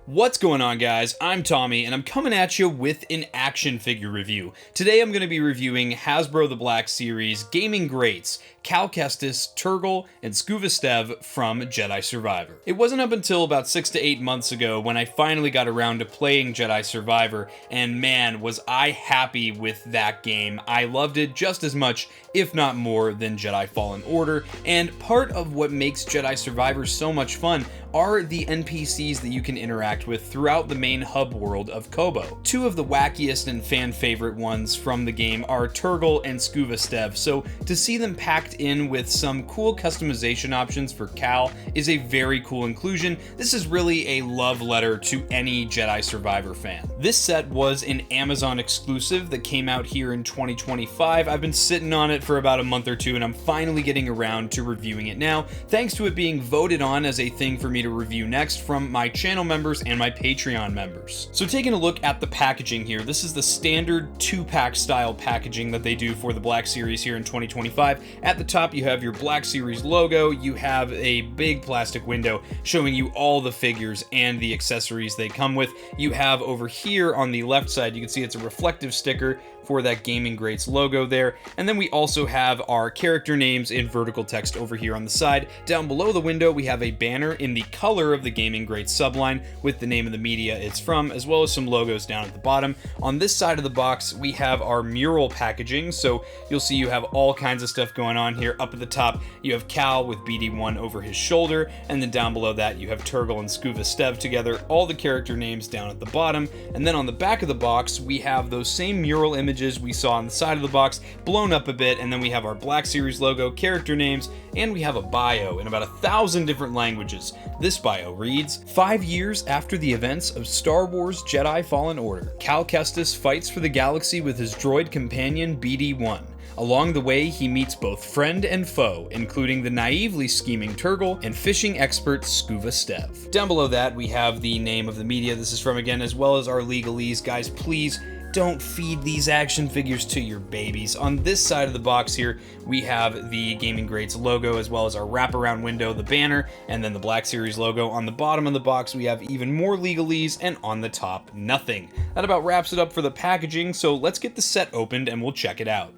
What's going on, guys? I'm Tommy, and I'm coming at you with an action figure review. Today I'm going to be reviewing Hasbro the Black Series Gaming Greats, Cal Kestis, Turgle, and Skoova Stev from Jedi Survivor. It wasn't up until about 6 to 8 months ago when I finally got around to playing Jedi Survivor, and man, was I happy with that game. I loved it just as much, if not more, than Jedi Fallen Order, and part of what makes Jedi Survivor so much fun are the NPCs that you can interact with throughout the main hub world of Kobo. Two of the wackiest and fan favorite ones from the game are Turgle and Skoova Stev, so to see them packed in with some cool customization options for Cal is a very cool inclusion. This is really a love letter to any Jedi Survivor fan. This set was an Amazon exclusive that came out here in 2025. I've been sitting on it for about a month or two, and I'm finally getting around to reviewing it now, thanks to it being voted on as a thing for me to review next from my channel members and my Patreon members. So taking a look at the packaging here, this is the standard 2-pack style packaging that they do for the Black Series here in 2025. At the top you have your Black Series logo, you have a big plastic window showing you all the figures and the accessories they come with. You have over here on the left side, you can see it's a reflective sticker for that Gaming Greats logo there, and then we also have our character names in vertical text over here on the side. Down below the window we have a banner in the color of the Gaming Greats subline with the name of the media it's from, as well as some logos down at the bottom. On this side of the box we have our mural packaging, so you'll see you have all kinds of stuff going on here. Up at the top you have Cal with BD1 over his shoulder, and then down below that you have Turgle and Skoova Stev together, all the character names down at the bottom. And then on the back of the box we have those same mural images we saw on the side of the box blown up a bit, and then we have our Black Series logo, character names, and we have a bio in about 1,000 different languages. This bio reads, 5 years after the events of Star Wars Jedi Fallen Order, Cal Kestis fights for the galaxy with his droid companion BD1. Along the way, he meets both friend and foe, including the naively scheming Turgle and fishing expert Skoova Stev. Down below that, we have the name of the media this is from again, as well as our legalese. Guys, please don't feed these action figures to your babies. On this side of the box here, we have the Gaming Greats logo, as well as our wraparound window, the banner, and then the Black Series logo. On the bottom of the box, we have even more legalese, and on the top, nothing. That about wraps it up for the packaging, so let's get the set opened and we'll check it out.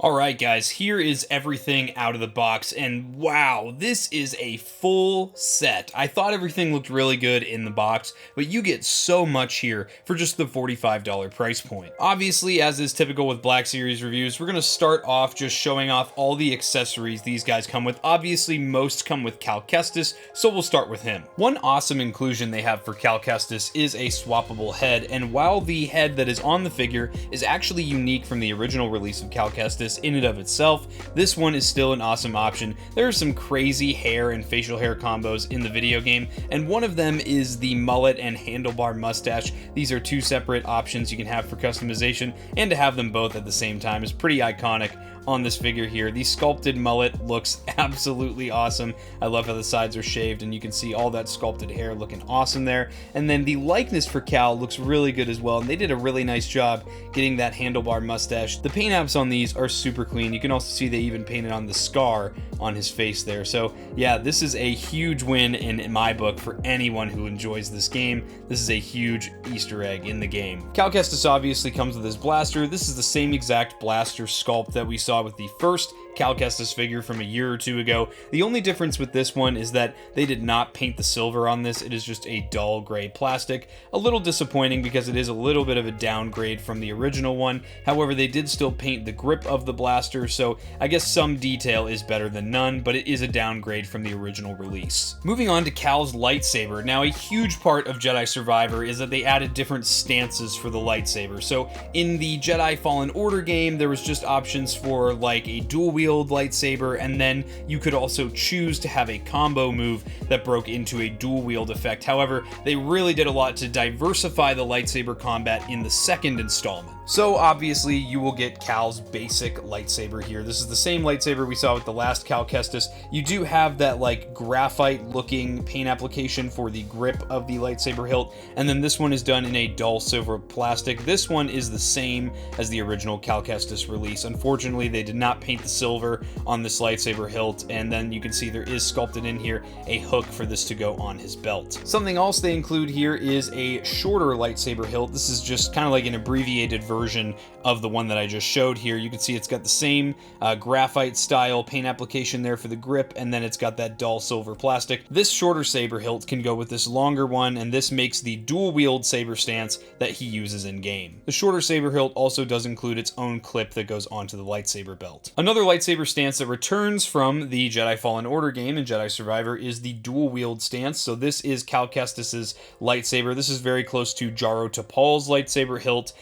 Alright guys, here is everything out of the box, and wow, this is a full set. I thought everything looked really good in the box, but you get so much here for just the $45 price point. Obviously, as is typical with Black Series reviews, we're going to start off just showing off all the accessories these guys come with. Obviously, most come with Cal Kestis, so we'll start with him. One awesome inclusion they have for Cal Kestis is a swappable head, and while the head that is on the figure is actually unique from the original release of Cal Kestis in and of itself, this one is still an awesome option. There are some crazy hair and facial hair combos in the video game, and one of them is the mullet and handlebar mustache. These are two separate options you can have for customization, and to have them both at the same time is pretty iconic on this figure here. The sculpted mullet looks absolutely awesome. I love how the sides are shaved and you can see all that sculpted hair looking awesome there. And then the likeness for Cal looks really good as well, and they did a really nice job getting that handlebar mustache. The paint apps on these are super clean. You can also see they even painted on the scar on his face there. So yeah, this is a huge win in my book for anyone who enjoys this game. This is a huge Easter egg in the game. Cal Kestis obviously comes with his blaster. This is the same exact blaster sculpt that we saw with the first Cal Kestis figure from a year or two ago. The only difference with this one is that they did not paint the silver on this. It is just a dull gray plastic. A little disappointing because it is a little bit of a downgrade from the original one. However, they did still paint the grip of the blaster, so I guess some detail is better than none, but it is a downgrade from the original release. Moving on to Cal's lightsaber. Now, a huge part of Jedi Survivor is that they added different stances for the lightsaber. So in the Jedi Fallen Order game, there was just options for like a dual wield lightsaber, and then you could also choose to have a combo move that broke into a dual wield effect. However, they really did a lot to diversify the lightsaber combat in the second installment. So obviously you will get Cal's basic lightsaber here. This is the same lightsaber we saw with the last Cal Kestis. You do have that like graphite looking paint application for the grip of the lightsaber hilt, and then this one is done in a dull silver plastic. This one is the same as the original Cal Kestis release. Unfortunately, they did not paint the silver on this lightsaber hilt, and then you can see there is sculpted in here a hook for this to go on his belt. Something else they include here is a shorter lightsaber hilt. This is just kind of like an abbreviated version of the one that I just showed here. You can see it's got the same graphite style paint application there for the grip, and then it's got that dull silver plastic. This shorter saber hilt can go with this longer one, and this makes the dual wield saber stance that he uses in game. The shorter saber hilt also does include its own clip that goes onto the lightsaber belt. Another lightsaber stance that returns from the Jedi Fallen Order game and Jedi Survivor is the dual wield stance. So this is Cal Kestis's lightsaber. This is very close to Jaro Tapal's lightsaber hilt.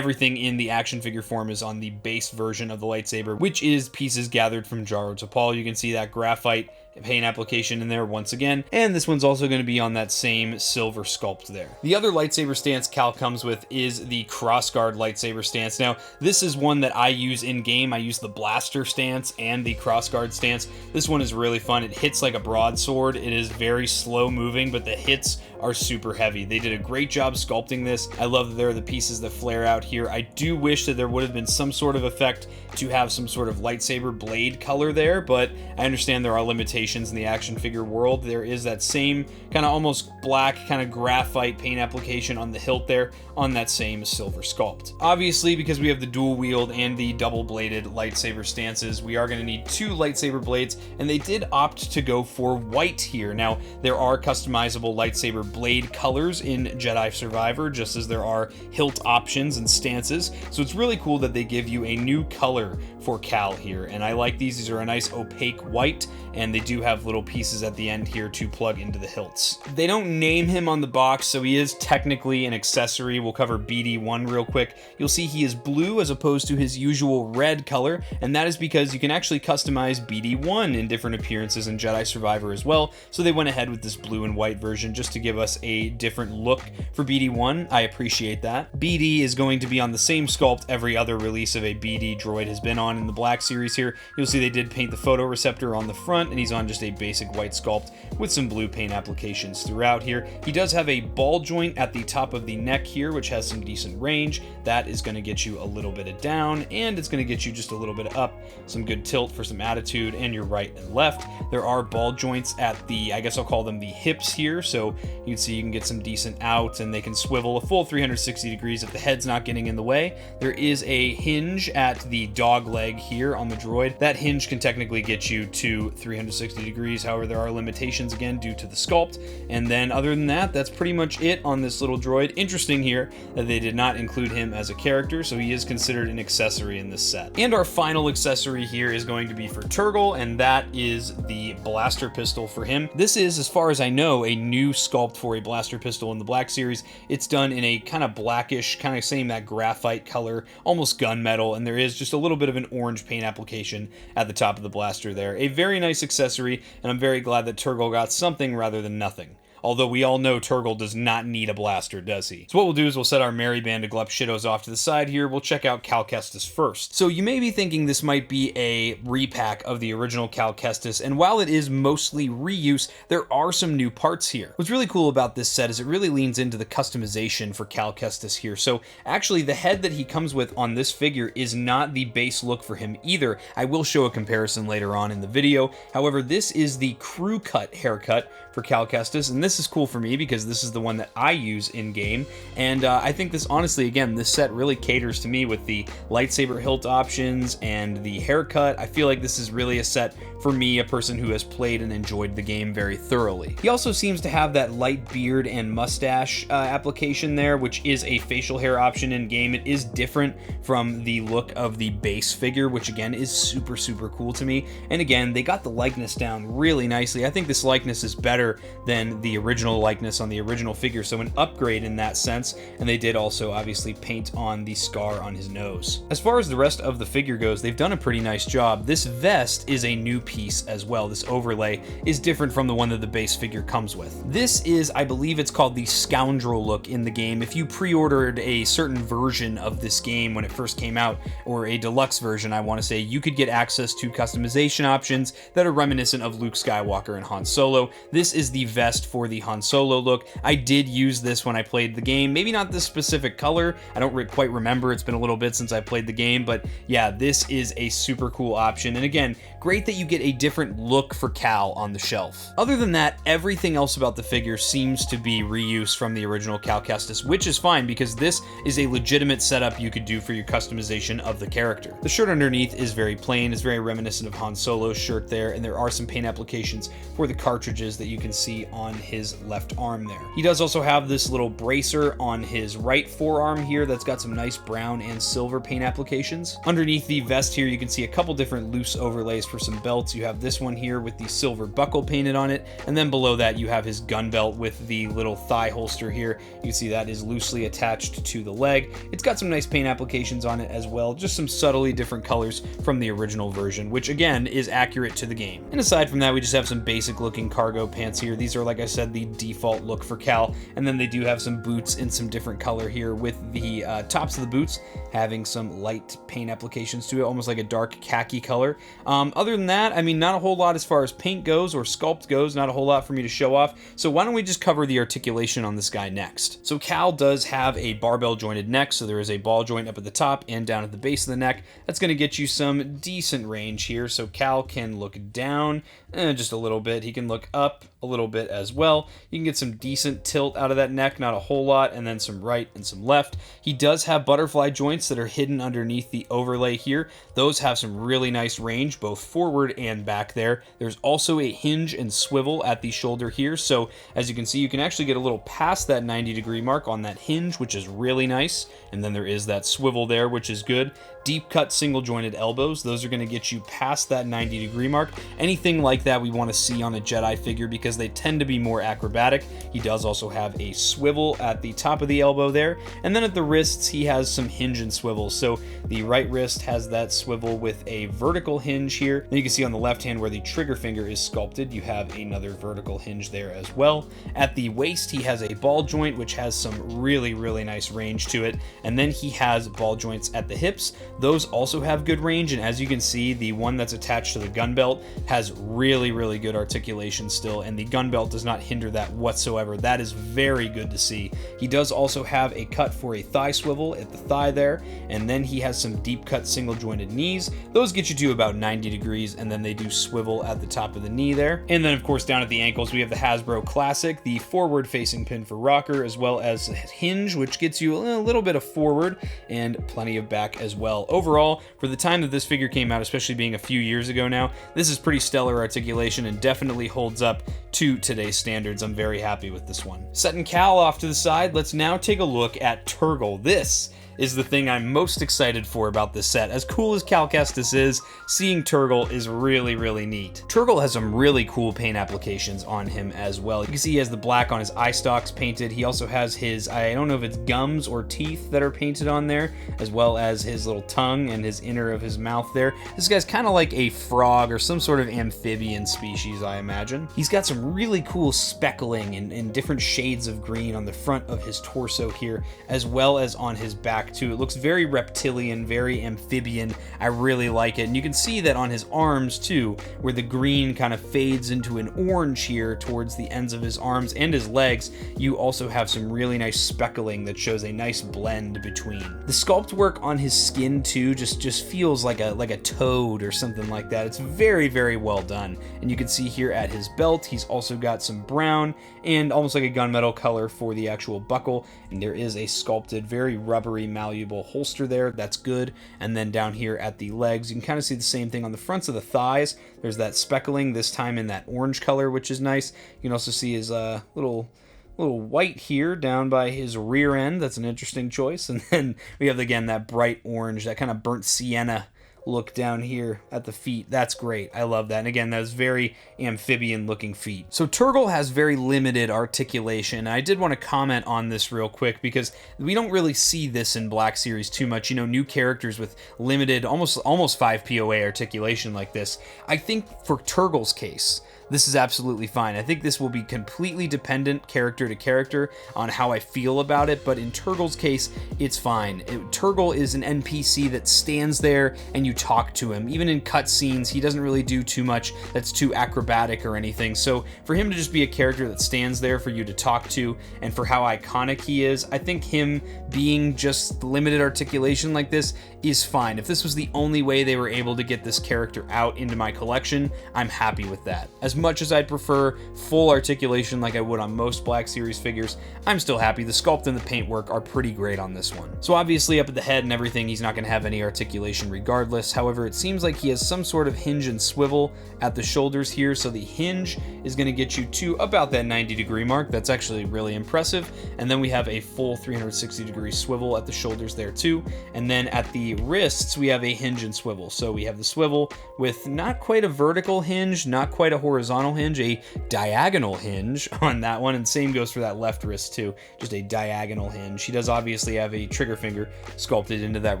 Everything in the action figure form is on the base version of the lightsaber, which is pieces gathered from Jaro Tapal. You can see that graphite paint application in there once again, and this one's also going to be on that same silver sculpt there. The other lightsaber stance Cal comes with is the crossguard lightsaber stance. Now, this is one that I use in game. I use the blaster stance and the crossguard stance. This one is really fun. It hits like a broadsword. It is very slow moving, but the hits are super heavy. They did a great job sculpting this. I love that there are the pieces that flare out here. I do wish that there would have been some sort of effect to have some sort of lightsaber blade color there, but I understand there are limitations in the action figure world. There is that same kind of almost black kind of graphite paint application on the hilt there on that same silver sculpt. Obviously, because we have the dual wield and the double bladed lightsaber stances, we are going to need two lightsaber blades, and they did opt to go for white here. Now, there are customizable lightsaber blade colors in Jedi Survivor, just as there are hilt options and stances, so it's really cool that they give you a new color for Cal here, and I like these. These are a nice opaque white, and they do have little pieces at the end here to plug into the hilts. They don't name him on the box, so he is technically an accessory. We'll cover BD1 real quick. You'll see he is blue as opposed to his usual red color, and that is because you can actually customize BD1 in different appearances in Jedi Survivor as well, so they went ahead with this blue and white version just to give us a different look for BD1. I appreciate that. BD is going to be on the same sculpt every other release of a BD droid has been on in the Black Series here. You'll see they did paint the photoreceptor on the front, and he's on just a basic white sculpt with some blue paint applications throughout here. He does have a ball joint at the top of the neck here, which has some decent range. That is going to get you a little bit of down, and it's going to get you just a little bit of up, some good tilt for some attitude, and your right and left. There are ball joints at the, I guess I'll call them the hips here, so you can see you can get some decent out, and they can swivel a full 360 degrees if the head's not getting in the way. There is a hinge at the dog leg here on the droid. That hinge can technically get you to 360 degrees, however there are limitations again due to the sculpt, and then other than that, that's pretty much it on this little droid. Interesting here that they did not include him as a character, so he is considered an accessory in this set. And our final accessory here is going to be for Turgle, and that is the blaster pistol for him. This is, as far as I know, a new sculpt for a blaster pistol in the Black Series. It's done in a kind of blackish, kind of same that graphite color, almost gunmetal, and there is just a little bit of an orange paint application at the top of the blaster there. A very nice accessory, and I'm very glad that Turgle got something rather than nothing. Although we all know Turgle does not need a blaster, does he? So what we'll do is we'll set our merry band of Glup Shittos off to the side here. We'll check out Cal Kestis first. So you may be thinking this might be a repack of the original Cal Kestis, and while it is mostly reuse, there are some new parts here. What's really cool about this set is it really leans into the customization for Cal Kestis here. So actually the head that he comes with on this figure is not the base look for him either. I will show a comparison later on in the video. However, this is the crew cut haircut for Cal Kestis, and this is cool for me because this is the one that I use in game, and I think this, honestly, again, this set really caters to me with the lightsaber hilt options and the haircut. I feel like this is really a set for me, a person who has played and enjoyed the game very thoroughly. He also seems to have that light beard and mustache application there, which is a facial hair option in game. It is different from the look of the base figure, which again is super, super cool to me. And again, they got the likeness down really nicely. I think this likeness is better than the original likeness on the original figure, so an upgrade in that sense, and they did also obviously paint on the scar on his nose. As far as the rest of the figure goes, they've done a pretty nice job. This vest is a new piece as well. This overlay is different from the one that the base figure comes with. This is, I believe it's called the Scoundrel look in the game. If you pre-ordered a certain version of this game when it first came out, or a deluxe version, I want to say, you could get access to customization options that are reminiscent of Luke Skywalker and Han Solo. This is the vest for the Han Solo look. I did use this when I played the game. Maybe not this specific color. I don't quite remember. It's been a little bit since I played the game, but yeah, this is a super cool option. And again, great that you get a different look for Cal on the shelf. Other than that, everything else about the figure seems to be reuse from the original Cal Kestis, which is fine because this is a legitimate setup you could do for your customization of the character. The shirt underneath is very plain. It's very reminiscent of Han Solo's shirt there, and there are some paint applications for the cartridges that you can see on his left arm there. He does also have this little bracer on his right forearm here that's got some nice brown and silver paint applications. Underneath the vest here, you can see a couple different loose overlays for some belts. You have this one here with the silver buckle painted on it, and then below that you have his gun belt with the little thigh holster here. You can see that is loosely attached to the leg. It's got some nice paint applications on it as well, just some subtly different colors from the original version, which again is accurate to the game. And aside from that, we just have some basic looking cargo pants here. These are, like I said, the default look for Cal, and then they do have some boots in some different color here, with the tops of the boots having some light paint applications to it, almost like a dark khaki color. Other than that, I mean, not a whole lot as far as paint goes or sculpt goes, not a whole lot for me to show off. So why don't we just cover the articulation on this guy next? So Cal does have a barbell jointed neck, so there is a ball joint up at the top and down at the base of the neck. That's going to get you some decent range here. So Cal can look down just a little bit. He can look up a little bit as well. You can get some decent tilt out of that neck, not a whole lot, and then some right and some left. He does have butterfly joints that are hidden underneath the overlay here. Those have some really nice range, both forward and back there. There's also a hinge and swivel at the shoulder here, so as you can see, you can actually get a little past that 90-degree mark on that hinge, which is really nice, and then there is that swivel there, which is good. Deep cut single jointed elbows, those are going to get you past that 90-degree mark. Anything like that we want to see on a Jedi figure because they tend to be more acrobatic. He does also have a swivel at the top of the elbow there, and then at the wrists he has some hinge and swivel. So the right wrist has that swivel with a vertical hinge here. Then you can see on the left hand where the trigger finger is sculpted, you have another vertical hinge there as well. At the waist he has a ball joint which has some really nice range to it, and then he has ball joints at the hips. Those also have good range, and as you can see, the one that's attached to the gun belt has really good articulation still, and the gun belt does not hinder that whatsoever. That is very good to see. He does also have a cut for a thigh swivel at the thigh there, and then he has some deep cut single jointed knees. Those get you to about 90 degrees, and then they do swivel at the top of the knee there. And then of course down at the ankles we have the Hasbro Classic, the forward facing pin for rocker, as well as hinge, which gets you a little bit of forward and plenty of back as well. Overall, for the time that this figure came out, especially being a few years ago now, this is pretty stellar articulation and definitely holds up to today's standards. I'm very happy with this one. Setting Cal off to the side, let's now take a look at Turgle. This is the thing I'm most excited for about this set. As cool as Cal Kestis is, seeing Turgle is really neat. Turgle has some really cool paint applications on him as well. You can see he has the black on his eye stalks painted. He also has his, I don't know if it's gums or teeth that are painted on there, as well as his little tongue and his inner of his mouth there. This guy's kind of like a frog or some sort of amphibian species, I imagine. He's got some really cool speckling and different shades of green on the front of his torso here, as well as on his back too. It looks very reptilian, very amphibian. I really like it. And you can see that on his arms too, where the green kind of fades into an orange here towards the ends of his arms and his legs. You also have some really nice speckling that shows a nice blend between. The sculpt work on his skin too just feels like a toad or something like that. It's very well done. And you can see here at his belt, he's also got some brown and almost like a gunmetal color for the actual buckle. And there is a sculpted, very rubbery, malleable holster there. That's good. And then down here at the legs, you can kind of see the same thing on the fronts of the thighs. There's that speckling, this time in that orange color, which is nice. You can also see his little white here down by his rear end. That's an interesting choice. And then we have, again, that bright orange, that kind of burnt sienna look down here at the feet. That's great. I love that. And again, that's very amphibian looking feet. So Turgle has very limited articulation. I did want to comment on this real quick because we don't really see this in Black Series too much. You know, new characters with limited, almost 5 POA articulation like this. I think for Turgle's case, this is absolutely fine. I think this will be completely dependent character to character on how I feel about it, but in Turgle's case, it's fine. Turgle is an NPC that stands there and you talk to him. Even in cutscenes, he doesn't really do too much that's too acrobatic or anything. So for him to just be a character that stands there for you to talk to and for how iconic he is, I think him being just limited articulation like this is fine. If this was the only way they were able to get this character out into my collection, I'm happy with that. As much as I'd prefer full articulation like I would on most Black Series figures, I'm still happy. The sculpt and the paintwork are pretty great on this one. So obviously up at the head and everything, he's not going to have any articulation regardless. However, it seems like he has some sort of hinge and swivel at the shoulders here, so the hinge is going to get you to about that 90-degree mark. That's actually really impressive. And then we have a full 360-degree swivel at the shoulders there too. And then at the wrists, we have a hinge and swivel. So we have the swivel with not quite a vertical hinge, not quite a horizontal hinge, a diagonal hinge on that one, and same goes for that left wrist too, just a diagonal hinge. He does obviously have a trigger finger sculpted into that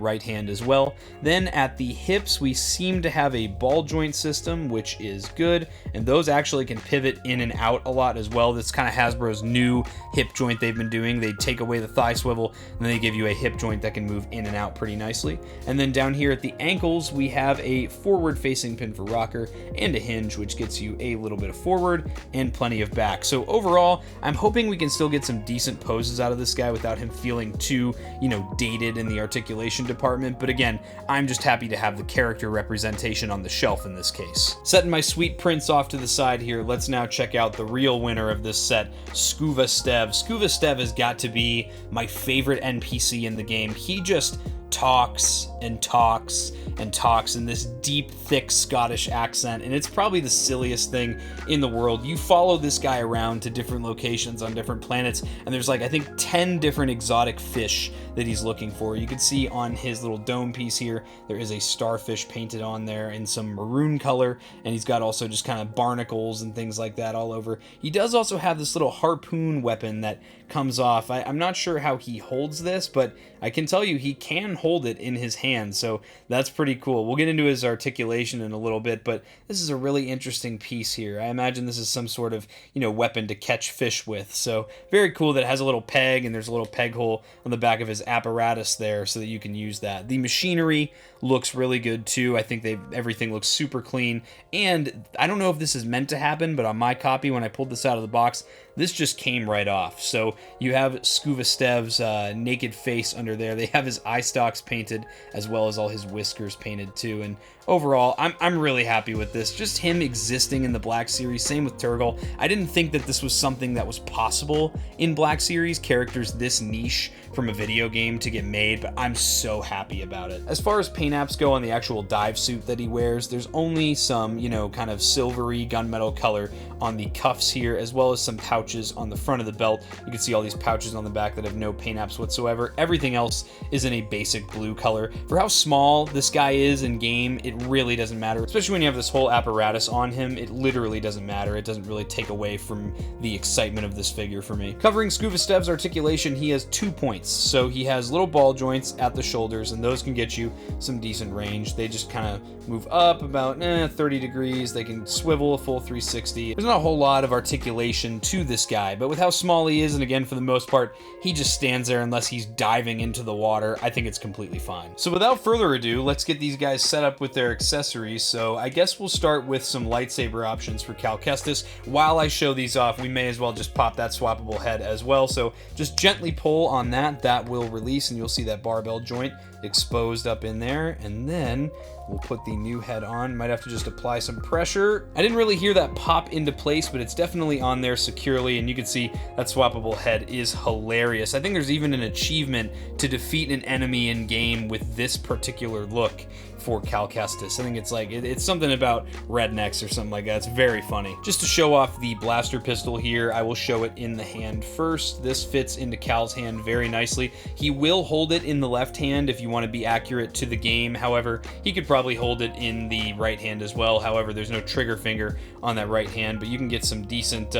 right hand as well. Then at the hips, we seem to have a ball joint system, which is good, and those actually can pivot in and out a lot as well. That's kind of Hasbro's new hip joint they've been doing. They take away the thigh swivel, and then they give you a hip joint that can move in and out pretty nicely. And then down here at the ankles, we have a forward-facing pin for rocker and a hinge, which gets you a little bit of forward and plenty of back. So overall, I'm hoping we can still get some decent poses out of this guy without him feeling too, you know, dated in the articulation department. But again, I'm just happy to have the character representation on the shelf in this case. Setting my sweet prints off to the side here, let's now check out the real winner of this set, Skoova Stev. Skoova Stev has got to be my favorite NPC in the game. He just talks and talks and talks in this deep, thick Scottish accent, and it's probably the silliest thing in the world. You follow this guy around to different locations on different planets, and there's like, I think 10 different exotic fish that he's looking for. You can see on his little dome piece here, there is a starfish painted on there in some maroon color, and he's got also just kind of barnacles and things like that all over. He does also have this little harpoon weapon that comes off. I'm not sure how he holds this, but I can tell you he can hold it in his hand, so that's pretty cool. We'll get into his articulation in a little bit, but this is a really interesting piece here. I imagine this is some sort of, you know, weapon to catch fish with, so very cool that it has a little peg, and there's a little peg hole on the back of his apparatus there so that you can use that. The machinery looks really good too. I think everything looks super clean, and I don't know if this is meant to happen, but on my copy, when I pulled this out of the box, this just came right off. So you have Skoova Stev's naked face under there. They have his eye stalks painted as well as all his whiskers painted too. And overall, I'm really happy with this. Just him existing in the Black Series. Same with Turgle. I didn't think that this was something that was possible in Black Series, characters this niche from a video game to get made, but I'm so happy about it. As far as paint apps go on the actual dive suit that he wears, there's only some, you know, kind of silvery gunmetal color on the cuffs here, as well as some pouches on the front of the belt. You can see all these pouches on the back that have no paint apps whatsoever. Everything else is in a basic blue color. For how small this guy is in game, it really doesn't matter, especially when you have this whole apparatus on him. It literally doesn't matter. It doesn't really take away from the excitement of this figure for me. Covering Skoova Stev's articulation, he has 2 points. So he has little ball joints at the shoulders, and those can get you some decent range. They just kind of move up about 30 degrees. They can swivel a full 360. There's not a whole lot of articulation to this guy, but with how small he is, and again, for the most part, he just stands there unless he's diving into the water. I think it's completely fine. So without further ado, let's get these guys set up with their accessories. So I guess we'll start with some lightsaber options for Cal Kestis. While I show these off, we may as well just pop that swappable head as well. So just gently pull on that. That will release, and you'll see that barbell joint exposed up in there, and then we'll put the new head on. Might have to just apply some pressure. I didn't really hear that pop into place, but it's definitely on there securely, and you can see that swappable head is hilarious. I think there's even an achievement to defeat an enemy in game with this particular look for Cal Kestis. I think it's like, it's something about rednecks or something like that. It's very funny. Just to show off the blaster pistol here, I will show it in the hand first. This fits into Cal's hand very nicely. nicely. He will hold it in the left hand if you want to be accurate to the game. However, he could probably hold it in the right hand as well. However, there's no trigger finger on that right hand, but you can get some decent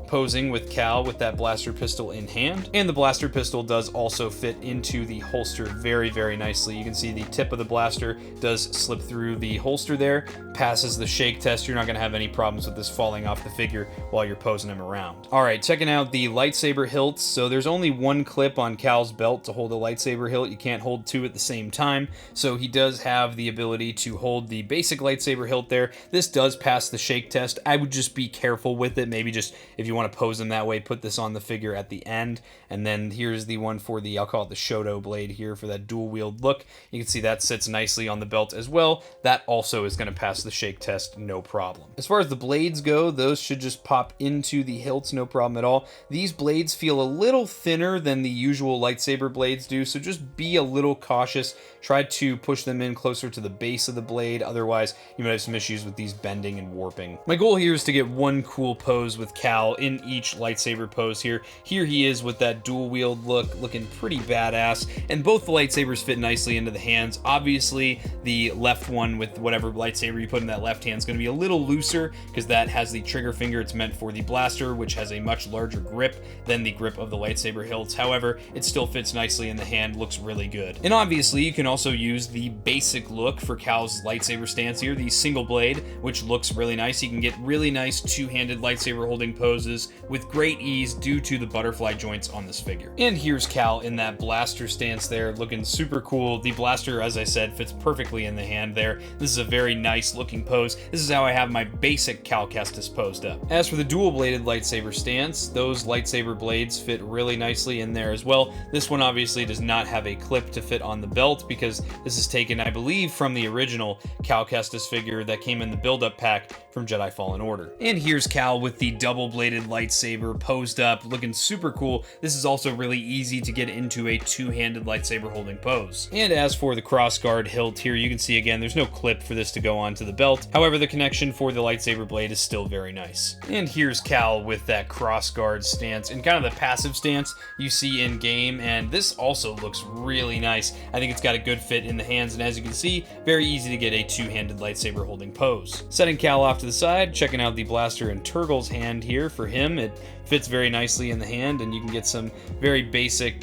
posing with Cal with that blaster pistol in hand. And the blaster pistol does also fit into the holster very, very nicely. You can see the tip of the blaster does slip through the holster there, passes the shake test. You're not going to have any problems with this falling off the figure while you're posing him around. All right, checking out the lightsaber hilts. So there's only one clip on Cal's belt to hold a lightsaber hilt. You can't hold two at the same time. So he does have the ability to hold the basic lightsaber hilt there. This does pass the shake test. I would just be careful with it. Maybe just, if you want to pose him that way, put this on the figure at the end. And then here's the one for the, I'll call it the Shoto blade here for that dual wield look. You can see that sits nicely on the belt as well. That also is going to pass the shake test, no problem. As far as the blades go, those should just pop into the hilts, no problem at all. These blades feel a little thinner than the usual lightsaber blades do, so just be a little cautious. Try to push them in closer to the base of the blade, otherwise you might have some issues with these bending and warping. My goal here is to get one cool pose with Cal in each lightsaber pose here. Here he is with that dual wield look, looking pretty badass, and both the lightsabers fit nicely into the hands. Obviously, the left one with whatever lightsaber you put in that left hand is going to be a little looser because that has the trigger finger. It's meant for the blaster, which has a much larger grip than the grip of the lightsaber hilts. However, it still fits nicely in the hand, looks really good. And obviously, you can also use the basic look for Cal's lightsaber stance here, the single blade, which looks really nice. You can get really nice two-handed lightsaber holding poses with great ease due to the butterfly joints on this figure. And here's Cal in that blaster stance there, looking super cool. The blaster, as I said, fits perfectly in the hand there. This is a very nice looking pose. This is how I have my basic Cal Kestis posed up. As for the dual-bladed lightsaber stance, those lightsaber blades fit really nicely in there as well. This one obviously does not have a clip to fit on the belt because this is taken, I believe, from the original Cal Kestis figure that came in the build-up pack from Jedi Fallen Order. And here's Cal with the double-bladed lightsaber posed up, looking super cool. This is also really easy to get into a two-handed lightsaber holding pose. And as for the crossguard hilt here, you can see again, there's no clip for this to go onto the belt. However, the connection for the lightsaber blade is still very nice. And here's Cal with that crossguard stance and kind of the passive stance you see in game, and this also looks really nice. I think it's got a good fit in the hands, and as you can see, very easy to get a two-handed lightsaber holding pose. Setting Cal off to the side, checking out the blaster in Turgle's hand here. For him, it fits very nicely in the hand, and you can get some very basic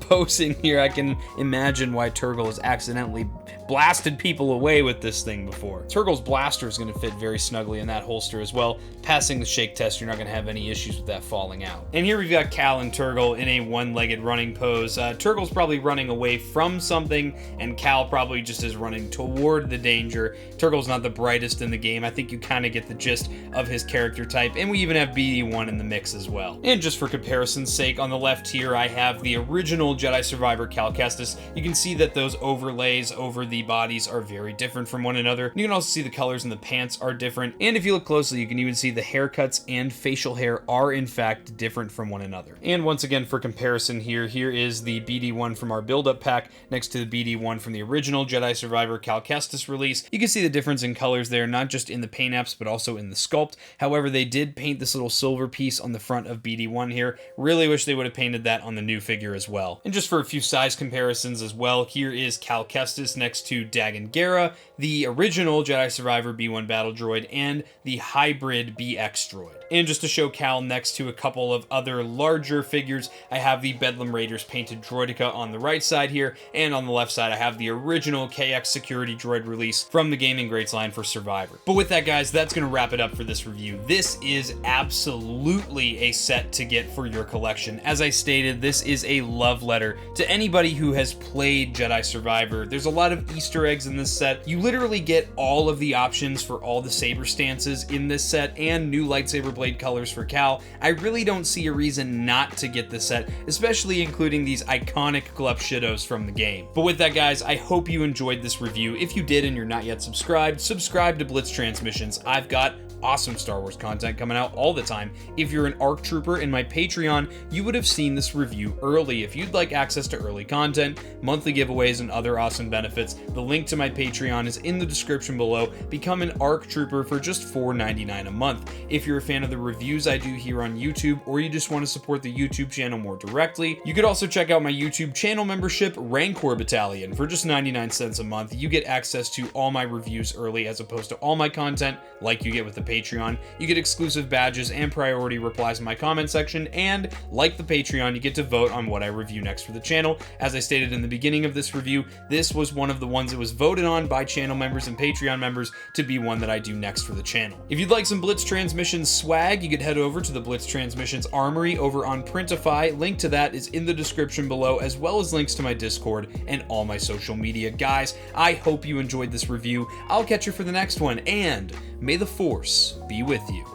posing here. I can imagine why Turgle has accidentally blasted people away with this thing before. Turgle's blaster is going to fit very snugly in that holster as well. Passing the shake test, you're not going to have any issues with that falling out. And here we've got Cal and Turgle in a one-legged running pose. Turgle's probably running away from something, and Cal probably just is running toward the danger. Turgle's not the brightest in the game. I think you kind of get the gist of his character type, and we even have BD1 in the mix as well. And just for comparison's sake, on the left here, I have the original Jedi Survivor Cal Kestis. You can see that those overlays over the bodies are very different from one another. You can also see the colors in the pants are different, and if you look closely, you can even see the haircuts and facial hair are in fact different from one another. And once again, for comparison here is the BD1 from our build-up pack next to the BD1 from the original Jedi Survivor Cal Kestis release. You can see the difference in colors there, not just in the paint apps, but also in the sculpt. However, they did paint this little silver piece on the front of BD1 here. Really wish they would have painted that on the new figure as well. And just for a few size comparisons as well, here is Cal Kestis next to Dagan Gera, the original Jedi Survivor B1 battle droid, and the hybrid BX droid. And just to show Cal next to a couple of other larger figures, I have the Bedlam Raiders painted droideka on the right side here, and on the left side I have the original KX security droid release from the Gaming Greats line for Survivor. But with that, guys, that's going to wrap it up for this review. This is absolutely a set to get for your collection. As I stated, this is a love letter to anybody who has played Jedi Survivor. There's a lot of Easter eggs in this set. You literally get all of the options for all the saber stances in this set and new lightsaber blade colors for Cal. I really don't see a reason not to get this set, especially including these iconic Glup Shidos from the game. But with that, guys, I hope you enjoyed this review. If you did and you're not yet subscribed, subscribe to Blitz Transmissions. I've got awesome Star Wars content coming out all the time. If you're an ARC Trooper in my Patreon, you would have seen this review early. If you'd like access to early content, monthly giveaways, and other awesome benefits, the link to my Patreon is in the description below. Become an ARC Trooper for just $4.99 a month. If you're a fan of the reviews I do here on YouTube, or you just want to support the YouTube channel more directly, you could also check out my YouTube channel membership, Rancor Battalion. For just 99 cents a month, you get access to all my reviews early as opposed to all my content like you get with the Patreon. You get exclusive badges and priority replies in my comment section, and like the Patreon, you get to vote on what I review next for the channel. As I stated in the beginning of this review, this was one of the ones that was voted on by channel members and Patreon members to be one that I do next for the channel. If you'd like some Blitz Transmissions swag, you could head over to the Blitz Transmissions Armory over on Printify. Link to that is in the description below, as well as links to my Discord and all my social media. Guys, I hope you enjoyed this review. I'll catch you for the next one, and may the Force be with you.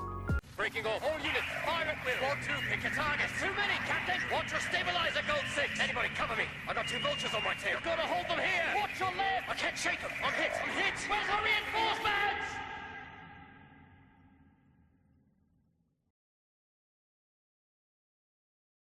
Breaking off. All units, fire at will. 1-2, pick a target. Too many, Captain. Watch your stabilizer, Gold 6. Anybody cover me. I got 2 vultures on my tail. Gotta hold them here. Watch your left. I can't shake them. I'm hit. Where's our reinforcements?